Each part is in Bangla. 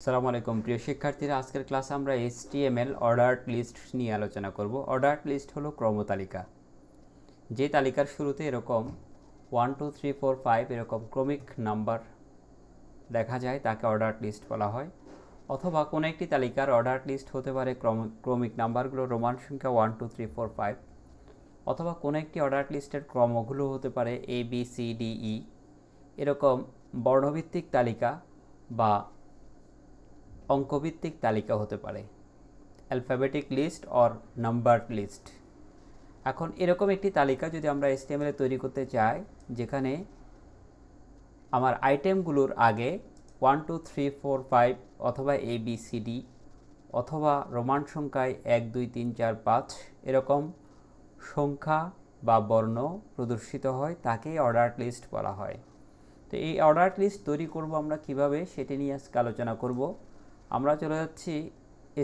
আসসালামু আলাইকুম প্রিয় শিক্ষার্থীরা, আজকের ক্লাসে আমরা HTML অর্ডার্ড লিস্ট নিয়ে আলোচনা করব। অর্ডার্ড লিস্ট হলো ক্রমতালিকা, যে তালিকার শুরুতে এরকম 1 2 3 4 5 এরকম ক্রমিক নাম্বার দেখা যায় তাকে অর্ডার্ড লিস্ট বলা হয়। অথবা কোনো একটি তালিকার অর্ডার্ড লিস্ট হতে পারে ক্রমিক নাম্বারগুলো রোমান সংখ্যা 1 2 3 4 5, অথবা কোনো একটি অর্ডার্ড লিস্টের ক্রমগুলো হতে পারে ABCDE, এরকম বর্ণভিত্তিক তালিকা বা অঙ্কভিত্তিক তালিকা হতে পারে, alphabetic list or numbered list. এখন এরকম একটি তালিকা যদি আমরা HTML তৈরি করতে চাই, যেখানে আমার আইটেমগুলোর আগে 1 2 3 4 5 অথবা ABCD অথবা রোমান সংখ্যায় 1 2 3 4 5 এরকম সংখ্যা বা বর্ণ প্রদর্শিত হয়, তাকেই অর্ডার্ড লিস্ট বলা হয়। তো এই অর্ডার্ড লিস্ট তৈরি করব আমরা কিভাবে, সেটি নিয়ে আজকে আলোচনা করব। আমরা চলে যাচ্ছি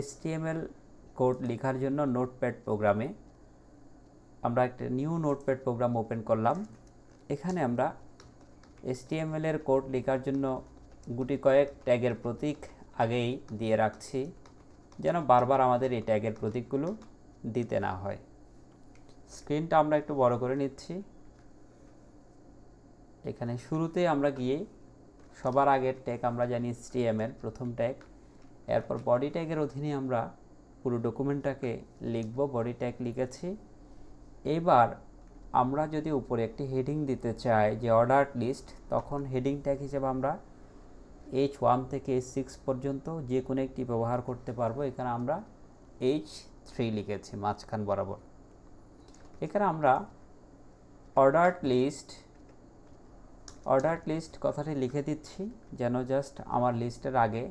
HTML কোড লেখার জন্য নোটপ্যাড প্রোগ্রামে। আমরা একটা নিউ নোটপ্যাড প্রোগ্রাম ওপেন করলাম। এখানে আমরা HTML এর কোড লেখার জন্য গুটি কয়েক ট্যাগের প্রতীক আগেই দিয়ে রাখছি, যেন বারবার আমাদের এই ট্যাগের প্রতীকগুলো দিতে না হয়। স্ক্রিনটা আমরা একটু বড় করে নিচ্ছি। এখানে শুরুতে আমরা গিয়ে সবার আগের ট্যাগ আমরা জানি HTML প্রথম ট্যাগ, এরপর বডি ট্যাগের অধীনে আমরা পুরো ডকুমেন্টটাকে লিখব। বডি ট্যাগ লিখেছি। এবার আমরা যদি উপরে একটি হেডিং দিতে চাই যে অর্ডার্ড লিস্ট, তখন হেডিং ট্যাগ হিসেবে আমরা H1 থেকে H6 পর্যন্ত যে কোনো একটি ব্যবহার করতে পারবো। এখানে আমরা H3 লিখেছি মাঝখান বরাবর। এখানে আমরা অর্ডার্ড লিস্ট কথাটি লিখে দিচ্ছি, যেন জাস্ট আমার লিস্টের আগে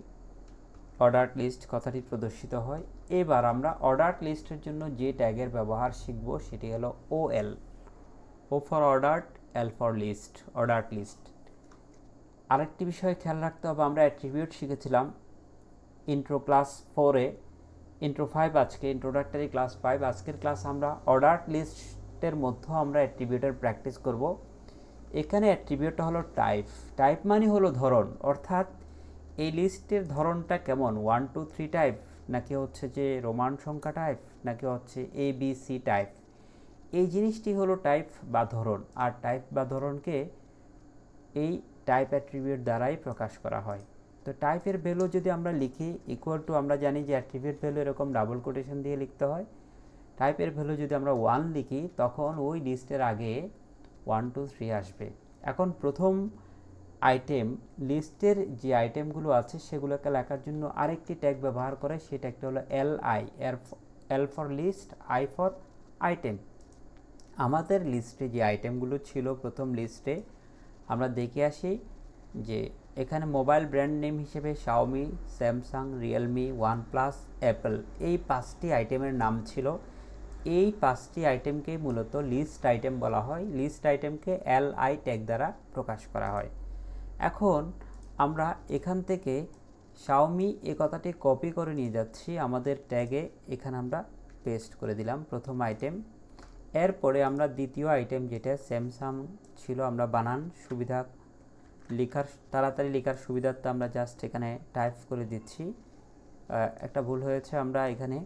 অর্ডার্ড লিস্ট কথাটি প্রদর্শিত হয়। এবার আমরা অর্ডার্ড লিস্টের জন্য যে ট্যাগের ব্যবহার শিখব সেটি হলো OL, O for ordered, L for list, ordered list. আরেকটি বিষয় খেয়াল রাখতে হবে, আমরা অ্যাট্রিবিউট শিখেছিলাম ইন্ট্রো ক্লাস 4-এ, ইন্ট্রো 5 আজকে, ইন্ট্রোডাক্টরি ক্লাস 5। আজকের ক্লাস আমরা অর্ডার্ড লিস্টের মধ্যেও আমরা অ্যাট্রিবিউটের প্র্যাকটিস করব। এখানে অ্যাট্রিবিউটটা হলো টাইপ মানে হলো ধরন, অর্থাৎ এই লিস্টের ধরনটা কেমন, 1 2 3 টাইপ, নাকি হচ্ছে যে রোমান সংখ্যা টাইপ, নাকি হচ্ছে ABC টাইপ। এই জিনিসটি হলো টাইপ বা ধরন। আর টাইপ বা ধরনকে এই টাইপ অ্যাট্রিবিউট দ্বারাই প্রকাশ করা হয়। তো টাইপের ভ্যালু যদি আমরা লিখি ইকুয়াল টু, আমরা জানি যে অ্যাট্রিবিউট ভ্যালু এরকম ডাবল কোটেশন দিয়ে লিখতে হয়। টাইপের ভ্যালু যদি আমরা 1 লিখি, তখন ওই লিস্টের আগে 1 2 3 আসবে। এখন প্রথম আইটেম, লিস্টের যে আইটেমগুলো আছে সেগুলোকে লেখার জন্য আরেকটি ট্যাগ ব্যবহার করে, সেই ট্যাগটা হলো LI, L for list, I for item. আমাদের লিস্টে যে আইটেমগুলো ছিল প্রথম লিস্টে, আমরা দেখে আসি যে এখানে মোবাইল ব্র্যান্ড নেম হিসেবে Xiaomi, Samsung, Realme, OnePlus, Apple, এই 5টি আইটেমের নাম ছিল। এই 5টি আইটেমকে মূলত লিস্ট আইটেম বলা হয়। লিস্ট আইটেমকে LI ট্যাগ দ্বারা প্রকাশ করা হয়। এখন আমরা এখান থেকে শাওমি এই কথাটি কপি করে নিয়ে যাচ্ছি আমাদের ট্যাগে, এখানে আমরা পেস্ট করে দিলাম প্রথম আইটেম। এরপরে আমরা দ্বিতীয় আইটেম যেটা স্যামসাং ছিল, আমরা বানান সুবিধা তাড়াতাড়ি লেখার সুবিধার্থে আমরা জাস্ট এখানে টাইপ করে দিচ্ছি। একটা ভুল হয়েছে, আমরা এখানে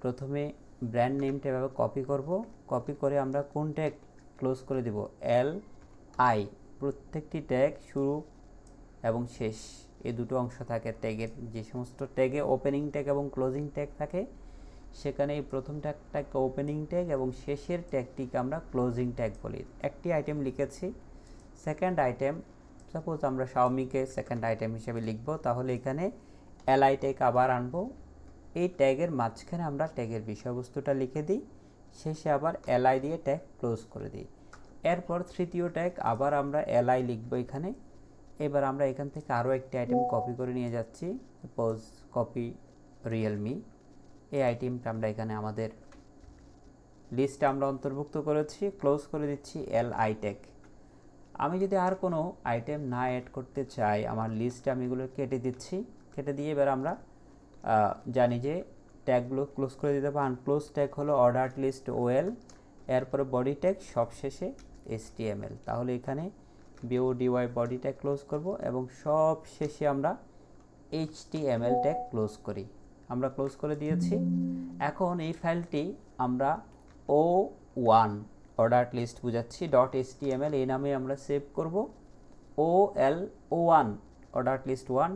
প্রথমে ব্র্যান্ড নেমটা এভাবে কপি করে আমরা কোন ট্যাগ ক্লোজ করে দেব, LI। প্রত্যেকটি ট্যাগ শুরু এবং শেষ এই দুটো অংশ থাকে ট্যাগের। যে সমস্ত ট্যাগে ওপেনিং ট্যাগ এবং ক্লোজিং ট্যাগ থাকে, সেখানে এই প্রথম ট্যাগটাকে ওপেনিং ট্যাগ এবং শেষের ট্যাগটিকে আমরা ক্লোজিং ট্যাগ বলি। একটি আইটেম লিখেছি। সেকেন্ড আইটেম, সাপোজ আমরা শাওমিকে সেকেন্ড আইটেম হিসেবে লিখব, তাহলে এখানে LI ট্যাগ আবার আনবো। এই ট্যাগের মাঝখানে আমরা ট্যাগের বিষয়বস্তুটা লিখে দিই, শেষে আবার LI দিয়ে ট্যাগ ক্লোজ করে দিই। এরপর তৃতীয় ট্যাগ আবার আমরা LI লিখব এখানে। এবার আমরা এখান থেকে আরও একটি আইটেম কপি করে নিয়ে যাচ্ছি, সাপোজ কপি রিয়েলমি। এই আইটেমটা আমরা এখানে আমাদের লিস্টে আমরা অন্তর্ভুক্ত করেছি, ক্লোজ করে দিচ্ছি LI ট্যাগ। আমি যদি আর কোনো আইটেম না অ্যাড করতে চাই আমার লিস্টে, আমি এগুলো কেটে দিচ্ছি। কেটে দিয়ে এবার আমরা জানি যে ট্যাগগুলো ক্লোজ করে দিতে হবে। আনক্লোজ ট্যাগ হলো অর্ডার্ড লিস্ট OL, এরপরে বডি ট্যাগ, সবশেষে HTML। তাহলে এখানে BODY বডি ট্যাগ ক্লোজ করব এবং সব শেষে আমরা HTML ট্যাগ ক্লোজ করি। আমরা ক্লোজ করে দিয়েছি। এখন এই ফাইলটি আমরা O1 অর্ডার লিস্ট বুঝাচ্ছি .html এই নামে আমরা সেভ করব। OL01 অর্ডার লিস্ট 1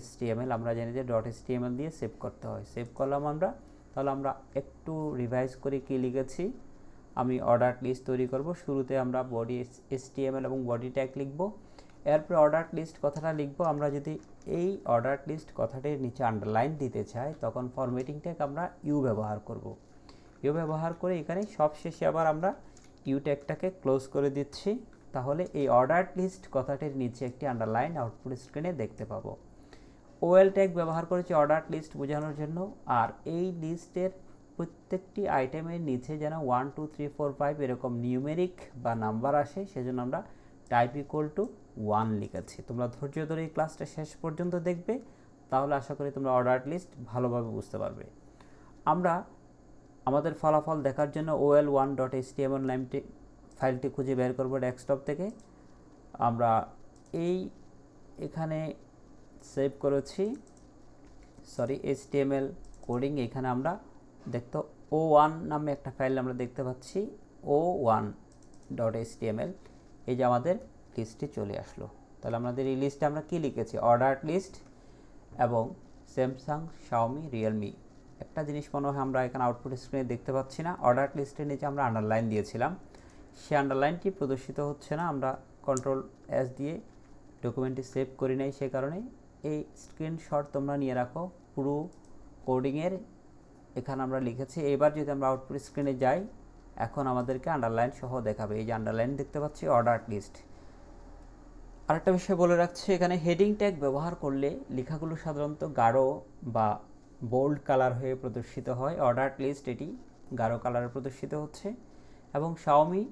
.html আমরা জানি যে .html দিয়ে সেভ করতে হয়। সেভ করলাম আমরা। তাহলে আমরা একটু রিভাইজ করে কি লিখেছি, আমি অর্ডার লিস্ট তৈরি করব। শুরুতে আমরা বডি HTML এবং বডি ট্যাগ লিখব। এরপর অর্ডার লিস্ট কথাটা লিখব। আমরা যদি এই অর্ডার লিস্ট কথাটির নিচে আন্ডারলাইন দিতে চাই তখন ফরম্যাটিং ট্যাগ আমরা ইউ ব্যবহার করব। ইউ ব্যবহার করে এখানে সবশেষে আবার আমরা ইউ ট্যাগটাকে ক্লোজ করে দিচ্ছি। তাহলে এই অর্ডার লিস্ট কথাটির নিচে একটি আন্ডারলাইন আউটপুট স্ক্রিনে দেখতে পাবো। ওএল ট্যাগ ব্যবহার করেছি অর্ডার লিস্ট বোঝানোর জন্য। আর এই লিস্টের প্রত্যেকটি আইটেমের নিচে যেন 1 2 3 4 5 এরকম নিউমেরিক বা নাম্বার আসে, সেজন্য আমরা টাইপ ইকুয়াল টু 1 লিখেছি। তোমরা ধৈর্য ধরে এই ক্লাসটা শেষ পর্যন্ত দেখবে, তাহলে আশা করি তোমরা অর্ডার লিস্ট ভালোভাবে বুঝতে পারবে। আমরা আমাদের ফলাফল দেখার জন্য ol1.html নামটি ফাইলটি খুঁজে বের করব ডেস্কটপ থেকে। আমরা এখানে সেভ করেছি HTML কোডিং। এখানে আমরা দেখতো O1 নামে একটা ফাইল আমরা দেখতে পাচ্ছি, O1.html। এই যে আমাদের লিস্টটি চলে আসলো। তাহলে আমাদের এই লিস্টে আমরা কি লিখেছি, অর্ডার লিস্ট এবং স্যামসাং, শাওমি, রিয়েলমি। একটা জিনিস মনে হয় আমরা এখানে আউটপুট স্ক্রিনে দেখতে পাচ্ছি না, অর্ডার লিস্টের নিচে আমরা আন্ডারলাইন দিয়েছিলাম, সেই আন্ডারলাইনটি প্রদর্শিত হচ্ছে না। আমরা Ctrl+S দিয়ে ডকুমেন্টটি সেভ করি নাই, সে কারণে এই স্ক্রিনশট তোমরা নিয়ে রাখো পুরো কোডিংয়ের। এখানে আমরা লিখেছি। এবার যদি আমরা আউটপুট স্ক্রিনে যাই, এখন আমাদেরকে আন্ডারলাইন সহ দেখাবে। এই যে আন্ডারলাইন দেখতে পাচ্ছি অর্ডার লিস্ট। আরেকটা বিষয় বলে রাখছি, এখানে হেডিং ট্যাগ ব্যবহার করলে লেখাগুলো সাধারণত গাঢ় বা বোল্ড কালার হয়ে প্রদর্শিত হয়। অর্ডার লিস্ট এটি গাঢ় কালারে প্রদর্শিত হচ্ছে। এবং শাওমি,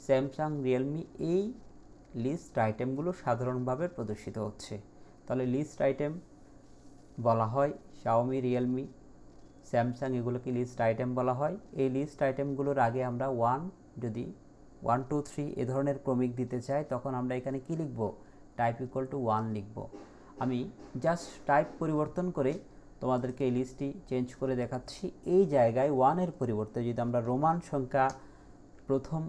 স্যামসাং, রিয়েলমি এই লিস্ট আইটেমগুলো সাধারণভাবে প্রদর্শিত হচ্ছে। তাহলে লিস্ট আইটেম বলা হয় শাওমি, রিয়েলমি, স্যামসাং, এগুলোকে লিস্ট আইটেম বলা হয়। এই লিস্ট আইটেমগুলোর আগে আমরা যদি 1 2 3 এ ধরনের ক্রমিক দিতে চাই, তখন আমরা এখানে কি লিখব, টাইপ ইকুয়াল টু 1 লিখব। আমি জাস্ট টাইপ পরিবর্তন করে তোমাদেরকে এই লিস্টটি চেঞ্জ করে দেখাচ্ছি। এই জায়গায় 1 এর পরিবর্তে যদি আমরা রোমান সংখ্যা প্রথম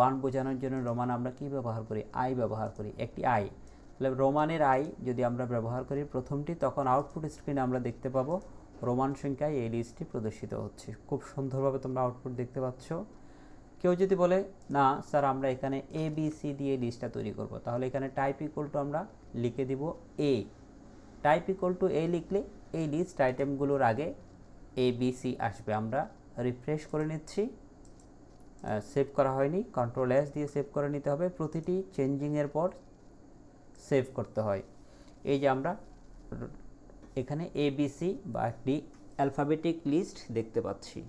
1 বোঝানোর জন্য রোমান আমরা কি ব্যবহার করি, আই ব্যবহার করি, একটি আই। তাহলে রোমানের আই যদি আমরা ব্যবহার করি প্রথমটি, তখন আউটপুট স্ক্রিনে আমরা দেখতে পাবো রোমান সংখ্যায় এই লিস্টটি প্রদর্শিত হচ্ছে। খুব সুন্দরভাবে তোমরা আউটপুট দেখতে পাচ্ছ। কেউ যদি বলে না স্যার আমরা এখানে ABC দিয়ে লিস্টটা তৈরি করব, তাহলে এখানে টাইপ ইকুয়াল টু আমরা লিখে দিব A। Type equal to A লিখলে এই লিস্ট আইটেমগুলোর আগে ABC আসবে। আমরা রিফ্রেশ করে নিচ্ছি। সেভ করা হয়নি, Ctrl+S দিয়ে সেভ করে নিতে হবে। প্রতিটি চেঞ্জিংয়ের পর সেভ করতে হয়। এই যে আমরা এখানে ABC বা একটি অ্যালফাবেটিক লিস্ট দেখতে পাচ্ছি।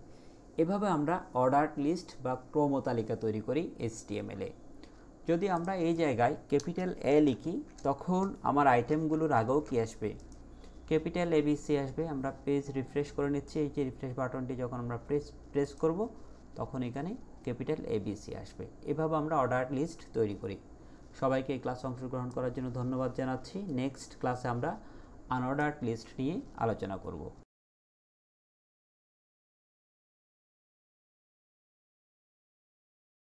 এভাবে আমরা অর্ডার লিস্ট বা ক্রম তালিকা তৈরি করি HTML-এ। যদি আমরা এই জায়গায় ক্যাপিটাল A লিখি, তখন আমার আইটেমগুলোর আগেও কি আসবে, ক্যাপিটাল ABC আসবে। আমরা পেজ রিফ্রেশ করে নিচ্ছি। এই যে রিফ্রেশ বাটনটি যখন আমরা প্রেস করব, তখন এখানে ক্যাপিটাল ABC আসবে। এভাবে আমরা অর্ডার লিস্ট তৈরি করি। সবাইকে এই ক্লাসে অংশগ্রহণ করার জন্য ধন্যবাদ জানাচ্ছি। নেক্সট ক্লাসে আমরা আনঅর্ডার্ড লিস্ট নিয়ে আলোচনা করব।